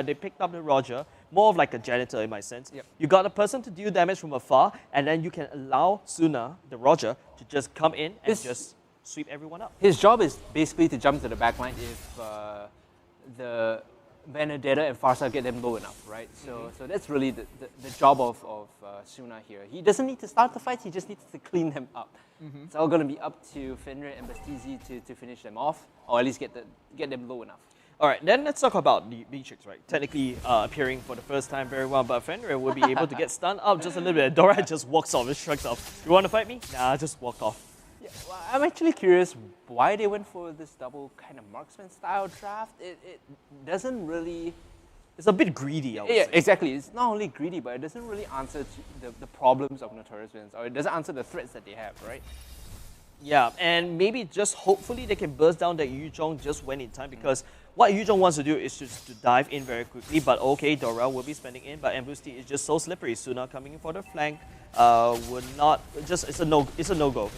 They picked up the Roger, more of like a janitor in my sense. Yep. You got a person to deal damage from afar, and then you can allow Suna, the Roger, to just come in and just sweep everyone up. His job is basically to jump to the back line if the Benedetta and Farsa get them low enough, right? So that's really the job of Suna here. He doesn't need to start the fights, he just needs to clean them up. It's all going to be up to Fenrir and Bastisi to finish them off, or at least get them low enough. All right, then let's talk about the Beatrix, right? Technically appearing for the first time very well, but Fenrir will be able to get stunned up just a little bit. Dora just walks off and shrugs off. You want to fight me? Nah, just walk off. Yeah, well, I'm actually curious why they went for this double kind of marksman style draft. It doesn't really... It's a bit greedy, I would say. Exactly. It's not only greedy, but it doesn't really answer the problems of Notorious Villains, or it doesn't answer the threats that they have, right? Yeah, and maybe just hopefully they can burst down that Yu Zhong just when in time, because what Yu Zhong wants to do is just to dive in very quickly, but okay, Dora will be spending in, but Ambusti is just so slippery. Suna coming in for the flank would not, it's a no-go. It's a no-go.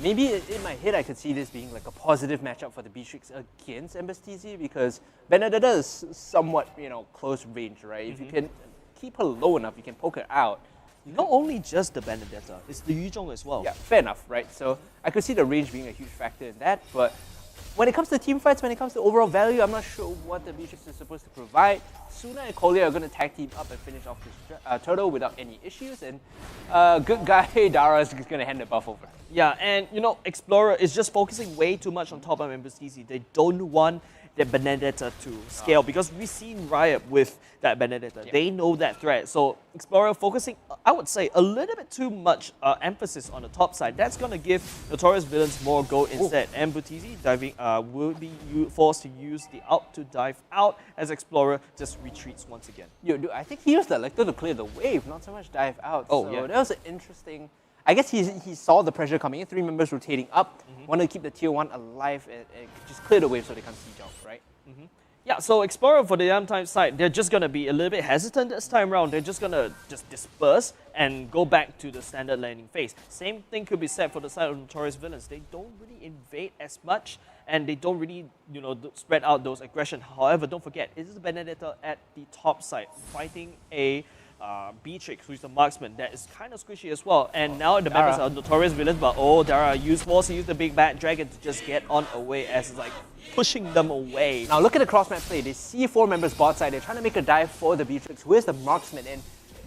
Maybe in my head I could see this being like a positive matchup for the Beatrix against Embastisi, because Benedetta is somewhat, close range, right? If you can keep her low enough, you can poke her out. Not only just the Benedetta, it's the Yu Zhong as well. Yeah, fair enough, right? So I could see the range being a huge factor in that, but when it comes to team fights, when it comes to overall value, I'm not sure what the Beatrix is supposed to provide. Suna and Kolya are going to tag team up and finish off this turtle without any issues, and good guy Dara is going to hand the buff over. Yeah, and Explorer is just focusing way too much on top of Embastisi. They don't want the Benedetta to scale, because we've seen Riot with that Benedetta. Yeah. They know that threat. So Explorer focusing, I would say, a little bit too much emphasis on the top side. That's going to give Notorious Villains more gold instead. And Buttizi diving will be forced to use the out to dive out as Explorer just retreats once again. I think he used the Lecter to clear the wave, not so much dive out. Oh, so yeah. That was an interesting... I guess he saw the pressure coming in, 3 members rotating up, wanted to keep the tier 1 alive and just clear the wave so they can't siege out, right? Yeah, so Explorer for the Yamtime side, they're just going to be a little bit hesitant this time around. They're just going to disperse and go back to the standard landing phase. Same thing could be said for the side of Notorious Villains. They don't really invade as much, and they don't really, spread out those aggression. However, don't forget, it is Benedetta at the top side fighting a Beatrix, who's the marksman, that is kind of squishy as well. And now the members are Notorious Villains, but Dara forced to use the big bad dragon to just get on away, as it's like pushing them away. Now look at the cross map play. They see 4 members bot side. They're trying to make a dive for the Beatrix, who is the marksman, and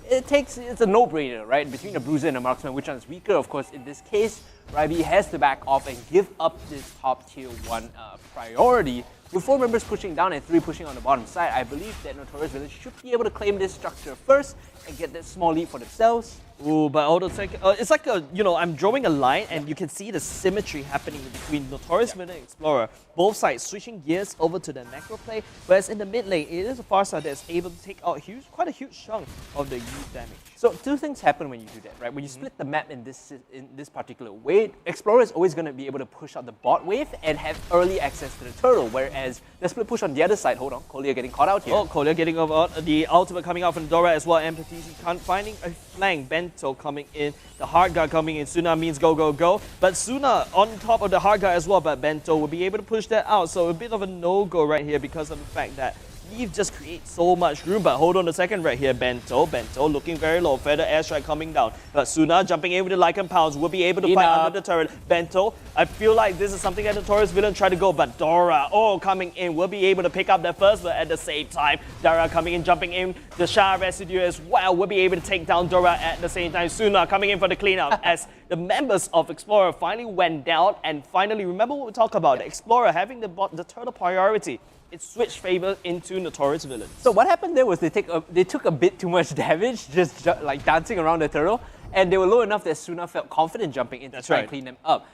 it's a no-brainer, right? Between the bruiser and the marksman, which one is weaker? Of course, in this case, Raibi has to back off and give up this top tier 1 priority. With 4 members pushing down and 3 pushing on the bottom side, I believe that Notorious Villains should be able to claim this structure first and get that small lead for themselves. Ooh, but hold on a second. It's like I'm drawing a line, and you can see the symmetry happening between Notorious Villain and Explorer. Both sides switching gears over to the necro play, whereas in the mid lane, it is a Farsa that's able to take out quite a huge chunk of the youth damage. So 2 things happen when you do that, right? When you split the map in this particular way, Explorer is always going to be able to push out the bot wave and have early access to the turtle, whereas the split push on the other side, hold on, Kolya getting caught out here. Oh, Kolya getting out, the ultimate coming out from Dora as well, and Patisi finding a flank, Bento coming in, the hard guard coming in, Suna means go, go, go, but Suna on top of the hard guard as well, but Bento will be able to push that out, so a bit of a no-go right here because of the fact that Eve just creates so much room, but hold on a second right here, Bento looking very low, feather airstrike coming down, but Suna jumping in with the Lycan Pounds will be able to fight under the turret. Bento, I feel like this is something that Notorious Villain try to go, but Dora, coming in, will be able to pick up the first, but at the same time, Dara coming in, jumping in, the Shah Residue as well, will be able to take down Dora at the same time. Suna coming in for the cleanup as the members of Explorer finally went down, and finally, remember what we talked about, the Explorer having the turtle priority. It switched favor into Notorious Villains. So what happened there was they took a bit too much damage, just like dancing around the turtle, and they were low enough that Suna felt confident jumping in to try and clean them up.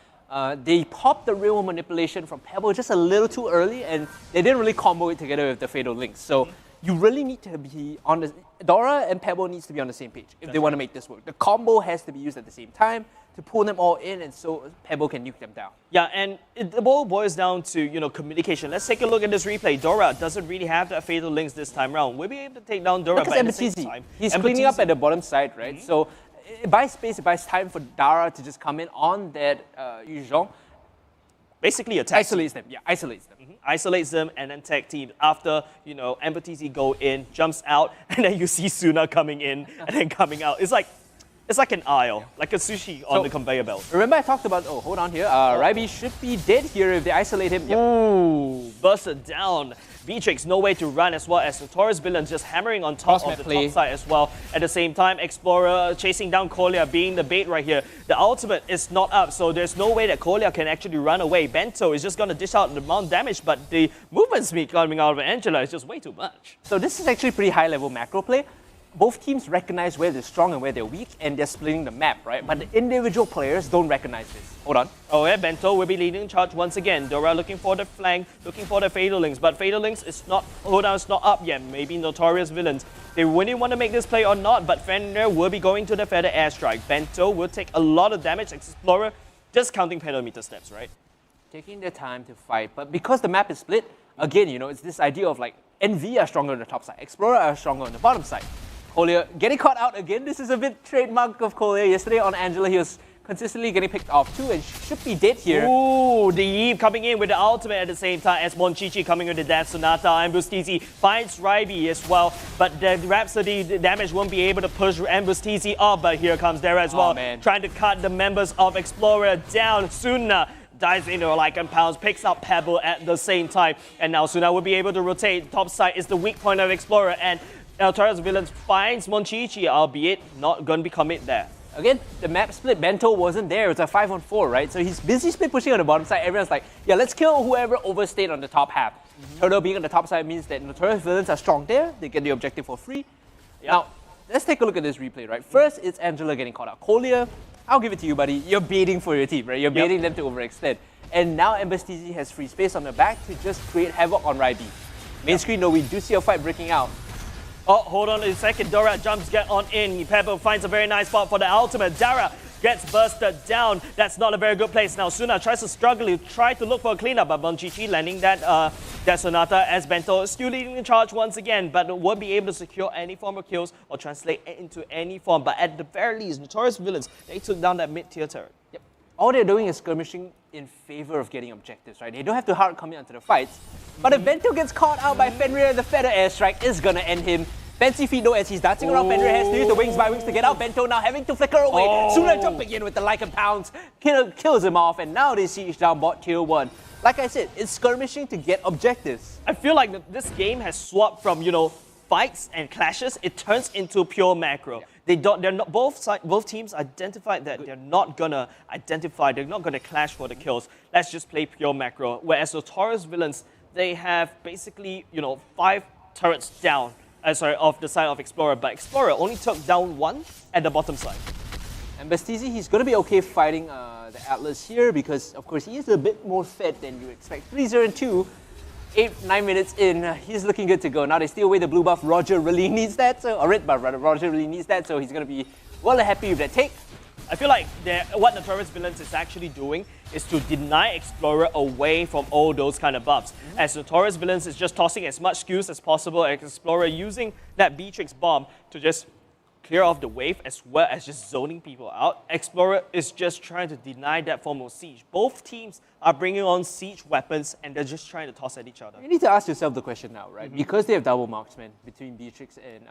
They popped the real manipulation from Pebble just a little too early, and they didn't really combo it together with the Fatal Links. So you really need to be on the... Dora and Pebble needs to be on the same page if they want to make this work. The combo has to be used at the same time to pull them all in, and so Pebble can nuke them down. Yeah, and it all boils down to communication. Let's take a look at this replay. Dora doesn't really have that Fatal Links this time around. We'll be able to take down Dora, but at the same time, he's cleaning up at the bottom side, right? So it buys space, it buys time for Dara to just come in on that Yu Zhong. basically a tag Isolates them, yeah, isolates them. isolates them, and then tag teams after, MPTZ go in, jumps out, and then you see Suna coming in and then coming out. It's like an aisle, like a sushi on the conveyor belt. Remember I talked about, hold on here, Raibi should be dead here if they isolate him. Yep. Ooh, busted down. Beatrix, no way to run, as well as Notorious Villains just hammering on top of the top side as well. At the same time, Explorer chasing down Kolya, being the bait right here. The ultimate is not up, so there's no way that Kolya can actually run away. Bento is just going to dish out the amount of damage, but the movement speed coming out of Angela is just way too much. So this is actually pretty high-level macro play. Both teams recognize where they're strong and where they're weak, and they're splitting the map, right? But the individual players don't recognize this. Hold on. Oh yeah, Bento will be leading charge once again. Dora looking for the flank, looking for the Fatal Links, but Fatal Links is not, it's not up yet. Maybe Notorious Villains. They really want to make this play or not, but Fenrir will be going to the Feather Airstrike. Bento will take a lot of damage. Explorer just counting pedometer steps, right? Taking their time to fight, but because the map is split, again, it's this idea of like NV are stronger on the top side, Explorer are stronger on the bottom side. Kolya getting caught out again. This is a bit trademark of Kolya. Yesterday on Angela, he was consistently getting picked off too and should be dead here. Ooh, the Eve coming in with the ultimate at the same time as Monchichi coming with the Death Sonata. Ambustizi finds Raibi as well, but the Rhapsody damage won't be able to push Ambustizi up, but here comes Dara as well, trying to cut the members of Explorer down. Suna dives into like and pounds, picks up Pebble at the same time, and now Suna will be able to rotate. Top side is the weak point of Explorer, and Notorious Villains finds Monchichi, albeit not going to be commit there. Again, the map split, Bento wasn't there. It's a 5-on-4, right? So he's busy split pushing on the bottom side. Everyone's like, yeah, let's kill whoever overstayed on the top half. Turtle being on the top side means that Notorious Villains are strong there. They get the objective for free. Yep. Now, let's take a look at this replay, right? First, it's Angela getting caught out. Kolya, I'll give it to you, buddy. You're baiting for your team, right? You're baiting them to overextend. And now Ambustizi has free space on the back to just create havoc on Raibi. Main screen, though, we do see a fight breaking out. Oh, hold on a second. Dora jumps, get on in. Pebble finds a very nice spot for the ultimate. Dara gets bursted down. That's not a very good place. Now Suna tries to struggle, try to look for a cleanup, but Monchichi landing that Sonata as Bento is still leading the charge once again, but won't be able to secure any form of kills or translate it into any form. But at the very least, Notorious Villains, they took down that mid-tier turret. Yep. All they're doing is skirmishing in favor of getting objectives, right? They don't have to hard commit onto the fights. But if Bento gets caught out by Fenrir, the Feather Airstrike is gonna end him. Fancy feet though as he's dancing around. Fenrir has to use the wings by wings to get out. Bento now having to flicker away. Suna jumping in with the like and pounds. Kills him off, and now they siege down bot tier 1. Like I said, it's skirmishing to get objectives. I feel like this game has swapped from, fights and clashes. It turns into pure macro. Yeah. Both teams identified that they're not gonna clash for the kills. Let's just play pure macro. Whereas the Notorious Villains, they have basically, 5 turrets down. Of the side of Explorer, but Explorer only took down 1 at the bottom side. And Bastizi, he's going to be okay fighting the Atlas here because, of course, he is a bit more fed than you expect. 3-0-2, 8-9 minutes in, he's looking good to go. Now they steal away the blue buff. Roger really needs that, or red buff rather. Roger really needs that, so he's going to be well happy with that take. I feel like what Notorious Villains is actually doing is to deny Explorer away from all those kind of buffs. As Notorious Villains is just tossing as much skills as possible, Explorer using that Beatrix bomb to just clear off the wave as well as just zoning people out. Explorer is just trying to deny that form of siege. Both teams are bringing on siege weapons and they're just trying to toss at each other. You need to ask yourself the question now, right? Because they have double marksmen between Beatrix and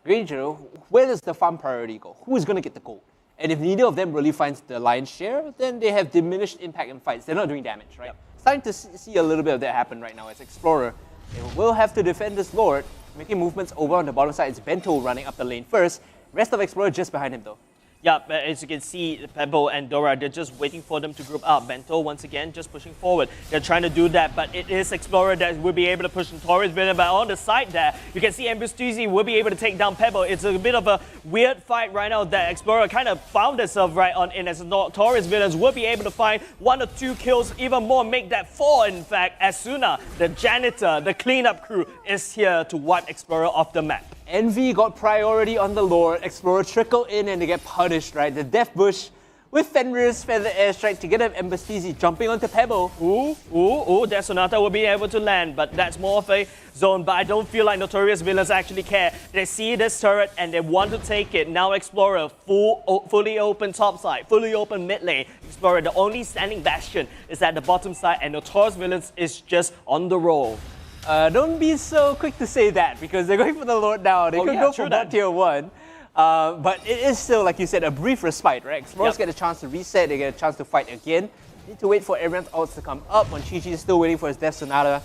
Granger, where does the farm priority go? Who is going to get the gold? And if neither of them really finds the lion's share, then they have diminished impact in fights. They're not doing damage, right? Yep. Starting to see a little bit of that happen right now as Explorer. They will have to defend this Lord, making movements over on the bottom side. It's Bento running up the lane first. Rest of Explorer just behind him though. Yeah, but as you can see, Pebble and Dora, they're just waiting for them to group up. Bento, once again, just pushing forward. They're trying to do that, but it is Explorer that will be able to push Notorious Villain. But on the side there, you can see Ambustizi will be able to take down Pebble. It's a bit of a weird fight right now that Explorer kind of found itself right on in, as Notorious Villains will be able to find 1 or 2 kills, even more, make that 4 in fact, as Suna, the janitor, the cleanup crew, is here to wipe Explorer off the map. Envy got priority on the Lord. Explorer trickle in and they get punished, right? The Death Bush with Fenrir's Feather Airstrike to get an Embassy jumping onto Pebble. That Sonata will be able to land, but that's more of a zone. But I don't feel like Notorious villains actually care. They see this turret and they want to take it. Now Explorer, fully open top side, fully open mid lane. Explorer, the only standing bastion is at the bottom side, and Notorious villains is just on the roll. Don't be so quick to say that, because they're going for the Lord now. They could go for bot tier 1. But it is still, like you said, a brief respite, right? Explorers get a chance to reset, they get a chance to fight again. Need to wait for everyone's ults to come up. When Chi-Chi is still waiting for his Death Sonata.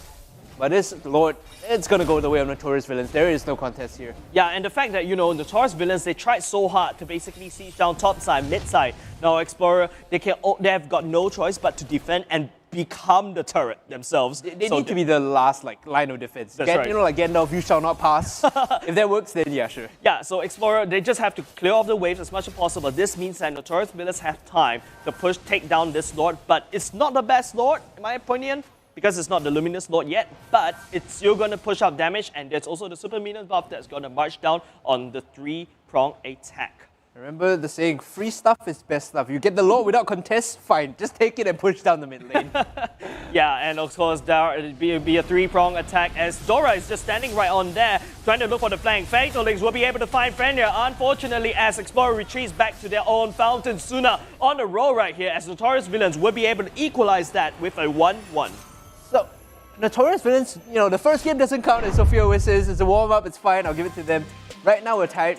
But this Lord, it's gonna go the way of Notorious villains. There is no contest here. Yeah, and the fact that, you know, Notorious villains, they tried so hard to basically siege down top side, mid side. Now Explorer, they have got no choice but to defend and become the turret themselves. They need to be the last line of defense. Right. You know, like Gandalf, you shall not pass. If that works, then yeah, sure. Yeah, so Explorer, they just have to clear off the waves as much as possible. This means that Notorious villains have time to take down this Lord, but it's not the best Lord, in my opinion, because it's not the Luminous Lord yet, but it's still going to push out damage, and there's also the Super Minion buff that's going to march down on the 3-prong attack. Remember the saying, free stuff is best stuff. You get the Lord without contest, fine. Just take it and push down the mid lane. Yeah, and of course, it'll be a 3-prong attack as Dora is just standing right on there, trying to look for the flank. Fatal Links will be able to find Fenrir. Unfortunately, as Explorer retreats back to their own fountain, Suna on the roll right here, as Notorious villains will be able to equalize that with a 1-1. So, Notorious villains, you know, the first game doesn't count, as Sophia always says. It's a warm-up, it's fine, I'll give it to them. Right now, we're tired.